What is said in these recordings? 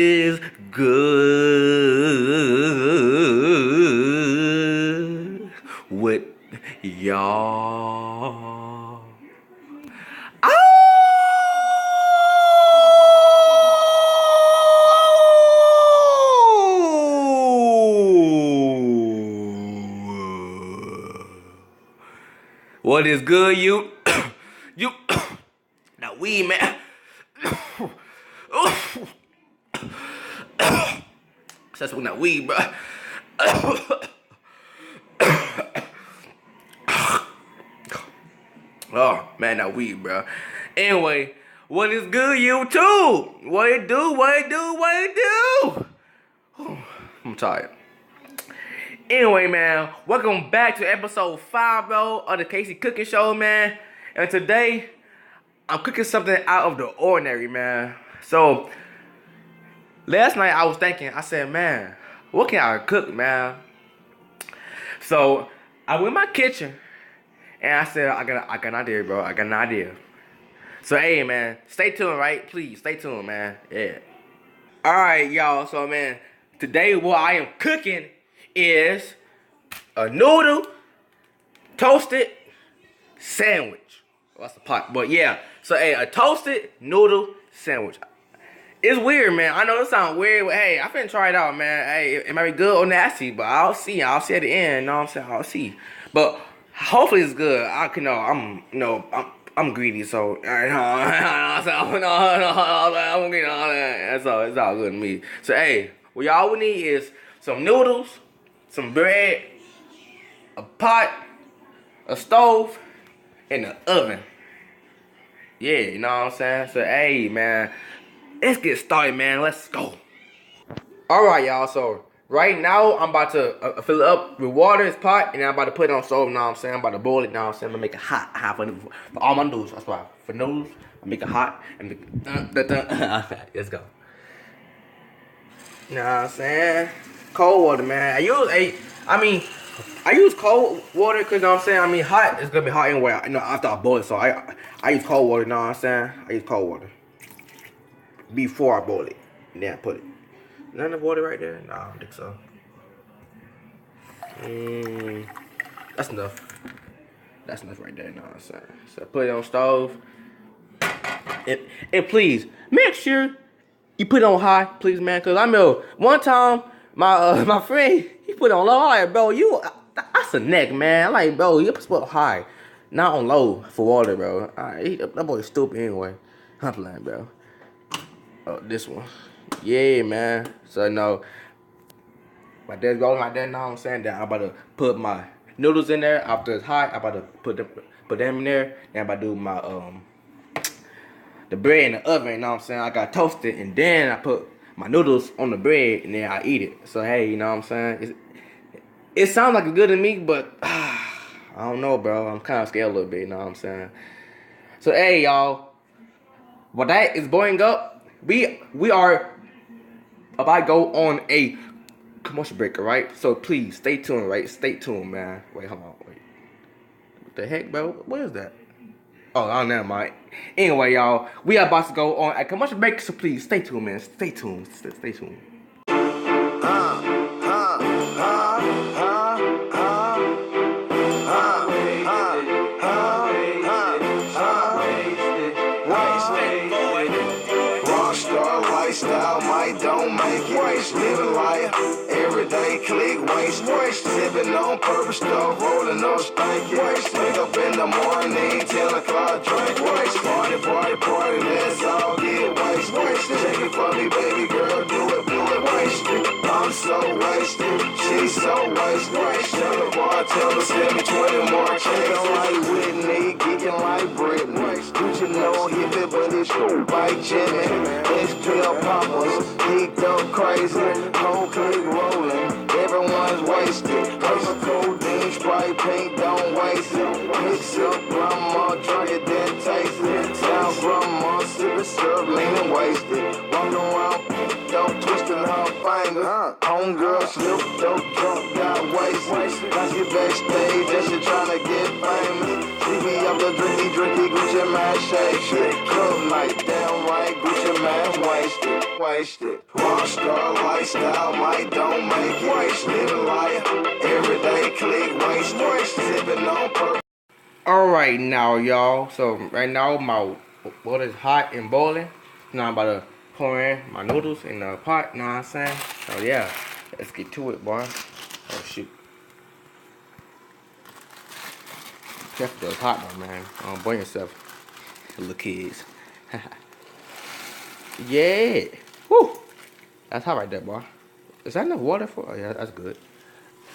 is good with y'all? What is good, you? You? That weed, man. That's when that weed, bro. Oh, man, that weed, bro. Anyway, what is good, YouTube? What it do? What it do? What it do? I'm tired. Anyway, man, welcome back to episode 5, bro, of the Casey Cooking Show, man. And today, I'm cooking something out of the ordinary, man. So, last night I was thinking, I said, man, what can I cook, man? So, I went in my kitchen, and I said, I got an idea, bro. I got an idea. So, hey, man, stay tuned, right? Please, stay tuned, man. Yeah. All right, y'all. So, man, today what I am cooking is a noodle toasted sandwich. Well, that's the pot, but yeah. So, hey, a toasted noodle sandwich. It's weird, man. I know it sounds weird, but hey, I finna try it out, man. Hey, it might be good or nasty, but I'll see. I'll see at the end. You know what I'm saying? I'll see. But hopefully it's good. I'm greedy, so I'm greedy. It's all good to me. So, hey, what y'all would need is some noodles, some bread, a pot, a stove, and an oven. Yeah, you know what I'm saying? So, hey, man, let's get started, man. Let's go. All right, y'all. So, right now, I'm about to fill it up with water, this pot, and I'm about to put it on the stove, you know what I'm saying? I'm about to boil it, you know what I'm saying? I'm going to make it hot for all my noodles. That's why. For noodles, I make it hot and make it let's go. You know what I'm saying? Cold water, man. I use cold water because, you know what I'm saying? I mean, hot is going to be hot anyway, after I boil it. So, I use cold water, you know what I'm saying? I use cold water before I boil it. And then I put it. None of the water right there? Nah, I don't think so. That's enough. That's enough right there, you know what I'm saying? So, put it on the stove. And please, make sure you put it on high, please, man. Because I know one time, my friend, he put it on low. I'm like, bro, that's a neck, man. I'm like, bro, you're supposed to put high, not on low for water, bro. That boy's stupid anyway. I'm playing, bro. Oh, this one. Yeah, man. So, no. My dad's going like that, you know what I'm saying? Then I'm about to put my noodles in there. After it's hot, I'm about to put them in there. Then I'm about to do my, the bread in the oven, you know what I'm saying? I got toasted, and then I put my noodles on the bread, and then I eat it. So, hey, you know what I'm saying? It sounds like it's good to me, but I don't know, bro. I'm kind of scared a little bit, you know what I'm saying? So, hey, y'all. While that is boiling up, we are about to go on a commercial break, alright? So, please, stay tuned, right? Stay tuned, man. Wait, hold on, wait. What the heck, bro? What is that? Oh, never mind. Anyway, y'all, we are about to go on a commercial break, so please stay tuned, man. Stay tuned. Stay tuned. Rockstar lifestyle, might don't make it. Living life, everyday click, waste. Sipping on purple stuff, rolling up stanky. Wake up in the morning, 10 o'clock, drink. Party, let's all get wasted. Take it for me, baby girl, do it, wasted. I'm so wasted, she's so wasted. Tell the bartender, send me 20 more checks. Like Whitney, geeking like Britney. Don't you know hippie, but it's like Jimmy. XPL poppers, geeked up crazy. Whole clique rolling, everyone's wasted. Paper codeine, Sprite, pink, don't waste it. Mix up, grandma, drink it, then taste it. Sound grandma, sipping syrup, leaning wasted. Walking around, don't twist snapping her finger. Homegirl slipped, dope drunk, got wasted. Now she backstage and she tryna get famous. She be up the drinky, Gucci man shake. Club night, damn right, Gucci man wasted. Rockstar lifestyle, might don't make it. Living life, everyday click, waste. Sipping on purple. Alright now, y'all. So right now my water is hot and boiling. Now I'm about to pour in my noodles in the pot, you know what I'm saying? So yeah, let's get to it, boy. Oh shoot. Careful, it's hot though, man. Don't burn yourself, little kids. Yeah. Woo. That's hot right there, boy. Is that enough water for? Oh yeah, that's good.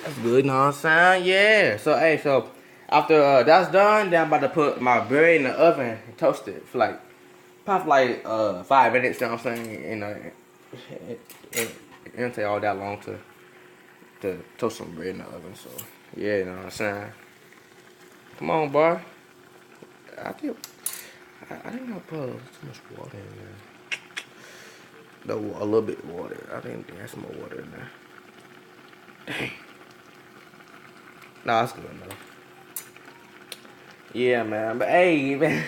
That's good, you know what I'm saying? Yeah. So hey, so after that's done, then I'm about to put my bread in the oven and toast it for like probably like 5 minutes, you know what I'm saying? And it didn't take all that long to toast some bread in the oven. So yeah, you know what I'm saying? Come on, boy. I think I put too much water in there. No, a little bit of water. I think there's some more water in there. Dang. Nah, that's good enough. Yeah, man. But hey, man.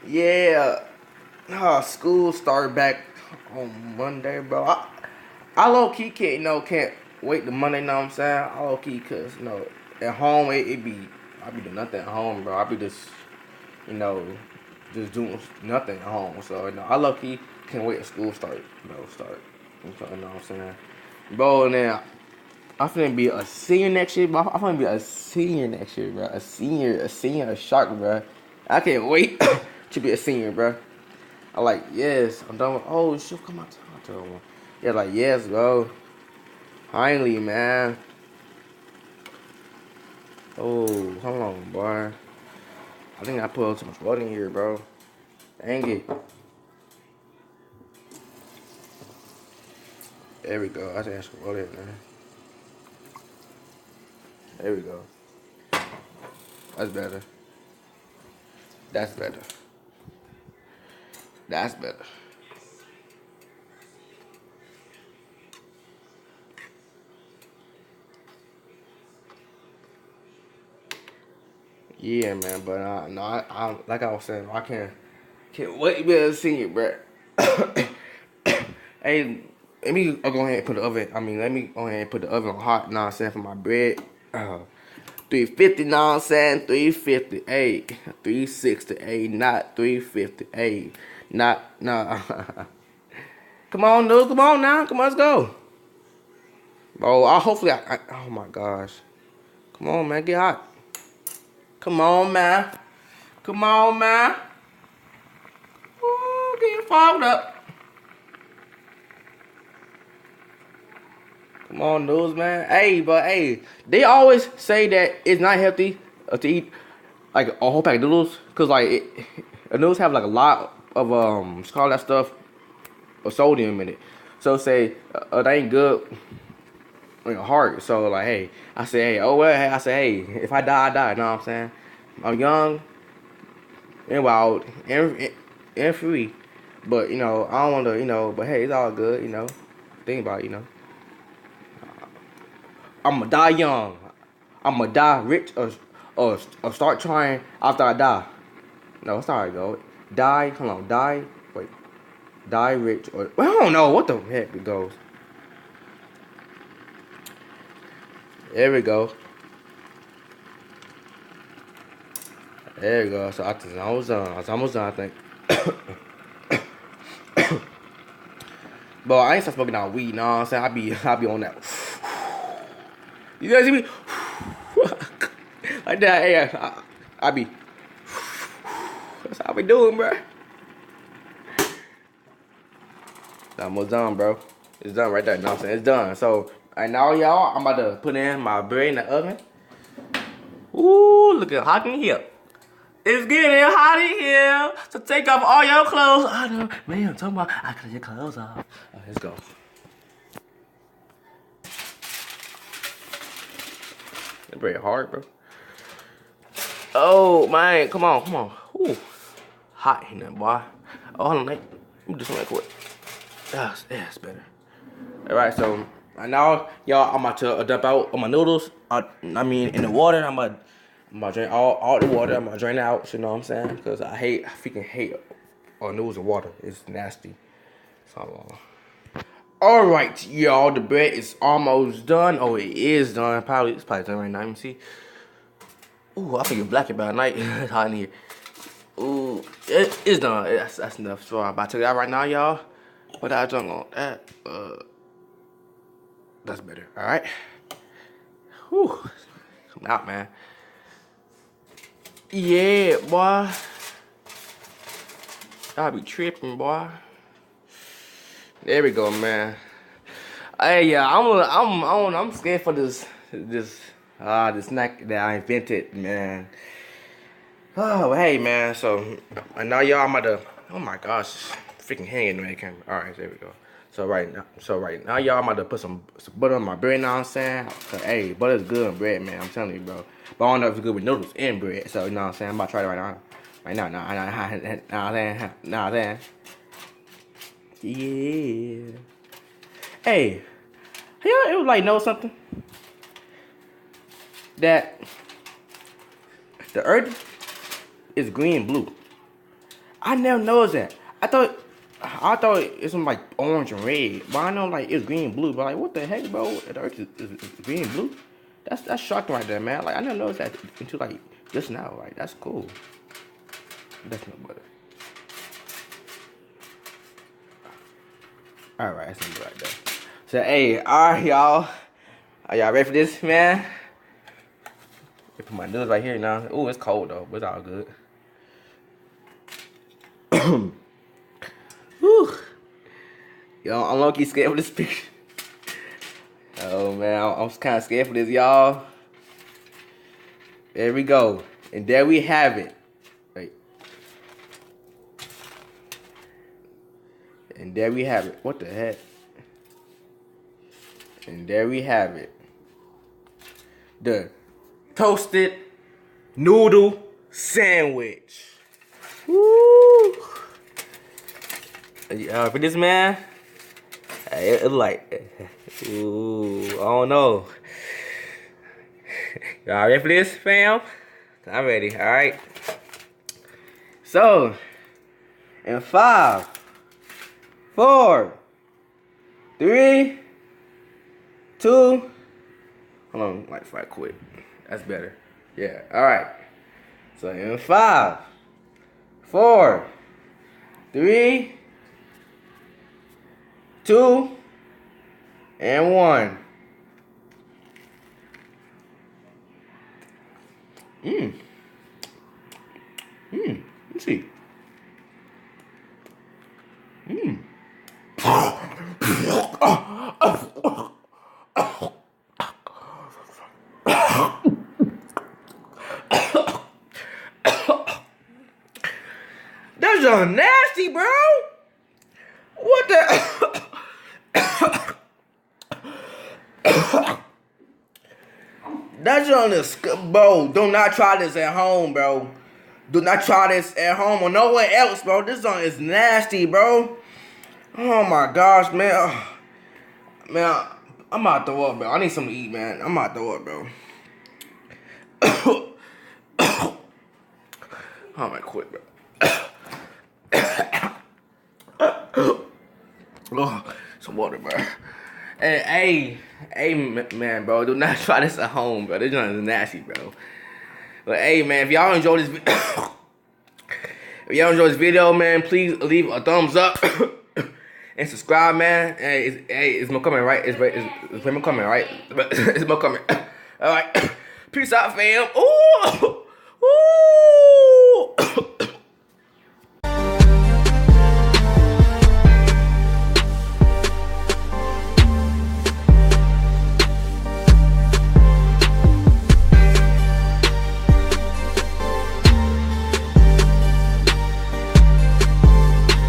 Yeah. School started back on Monday, bro. I low key can't wait to Monday. Know what I'm saying? I low key cause at home I be doing nothing at home, bro. I be just just doing nothing at home. So I low key can't wait to school start. You know what I'm saying, bro. Now I'm finna be a senior next year, bro. I'm finna be a senior next year, bro. A senior shark, bro. I can't wait to be a senior, bro. I like, yes, I'm done with, oh, shit, come on, tell me. Yeah, like, yes, bro. Finally, man. Oh, hold on, boy. I think I put too much water in here, bro. Dang it. There we go. I think I should water in there. There we go. That's better. That's better. That's better. Yeah, man, but no, I like I was saying, I can't wait to be a senior, bro. Hey, let me go ahead and put the oven. Let me go ahead and put the oven on hot. Know what I'm saying, for my bread. 350. Know what I'm saying, 350. Hey, 360. Hey, not 350. Hey, not nah. Come on, dude. Come on now. Come on, let's go. Bro, hopefully oh my gosh. Come on, man, get hot. Come on, man. Come on, man. Ooh, getting fogged up. Come on, dudes, man. Hey, but hey, they always say that it's not healthy to eat like a whole pack of noodles, cause like noodles have like a lot of what's called that stuff, of sodium in it. So say that ain't good on your heart. So like, hey, I say, hey, oh well, hey, I say, hey, if I die, I die. You know what I'm saying? I'm young and wild and free, but I don't want to, but hey, it's all good, Think about it, I'ma die young. I'ma die rich or start trying after I die. No, that's not how it goes. Die, hold on, die, wait. Die rich or, well, I don't know what the heck it goes. There we go. There we go. So I was almost done, I think. But I ain't start smoking out weed, you know what I'm saying? I be on that. You guys see me? Like that, yeah. I be. That's how we doing, bro. Almost done, bro. It's done right there. You know what I'm saying? It's done. So, right now, y'all, I'm about to put in my bread in the oven. Ooh, look at hot in here. It's getting hot in here. So take off all your clothes. I know, man, I'm talking about I cut your clothes off. Right, let's go. That bread hard, bro. Oh, man, come on. Ooh, hot in there, boy. Oh, hold on, let me do something quick. That's better. All right, so right now, y'all, I'm about to dump out all my noodles. I mean, in the water. I'm about to drain all the water. I'm gonna drain it out. You know what I'm saying? Because I freaking hate noodles and water. It's nasty. So, all right, y'all, the bread is almost done. Oh, it is done. It's probably done right now. Let me see. Ooh, I think it's black about night. It's hot in here. Ooh, it's done. That's enough. So I'm about to take it out right now, y'all. But I don't want that. That's better. All right. Whew. Come out, man. Yeah, boy. I'll be tripping, boy. There we go, man. Hey, yeah, I'm scared for this snack that I invented, man. Oh, hey, man. So, now y'all, I'm about to. Oh my gosh, freaking hanging in the camera. All right, there we go. So right now, y'all, I'm about to put some butter on my bread. You know what I'm saying? Cause, hey, butter's good on bread, man. I'm telling you, bro. But I don't know if it's good with noodles and bread. So you know what I'm saying? I'm about to try it right now. Right now, then. Yeah. Hey, y'all ever like know something? That the earth is green and blue. I never noticed that. I thought it's some like orange and red, but I know like it's green and blue. But like, what the heck, bro? The earth is green and blue. That's shocking right there, man. Like I never noticed that until like just now. Like that's cool. That's no butter. All right, that's no butter right there. So hey, all right, y'all. Are y'all ready for this, man? I put my noodles right here now. Ooh, it's cold though, but it's all good. Whew. Yo, I'm low-key scared for this picture. Oh man, I'm kind of scared for this, y'all. There we go, and there we have it. Wait, and there we have it. What the heck? And there we have it. The toasted noodle sandwich. Woo! For this, man, it like, ooh, I don't know. Y'all ready for this, fam? I'm ready, all right? So, in 5, 4, 3, 2, hold on, like if I quit. That's better. Yeah, all right. So in 5, 4, 3, 2, and 1. Let's see. That's just nasty, bro. What the? That's on this, bro. Do not try this at home, bro. Do not try this at home or nowhere else, bro. This one is nasty, bro. Oh my gosh, man. Man, I'm about to throw up, bro. I need something to eat, man. I'm about to throw up, bro. I might quit, bro. Oh, some water, bro. Hey, man, bro. Do not try this at home, bro. This one is nasty, bro. But hey, man, if y'all enjoy this video, man, please leave a thumbs up and subscribe, man. Hey, it's more coming, right? It's more coming, right? It's more coming. All right, peace out, fam. Ooh.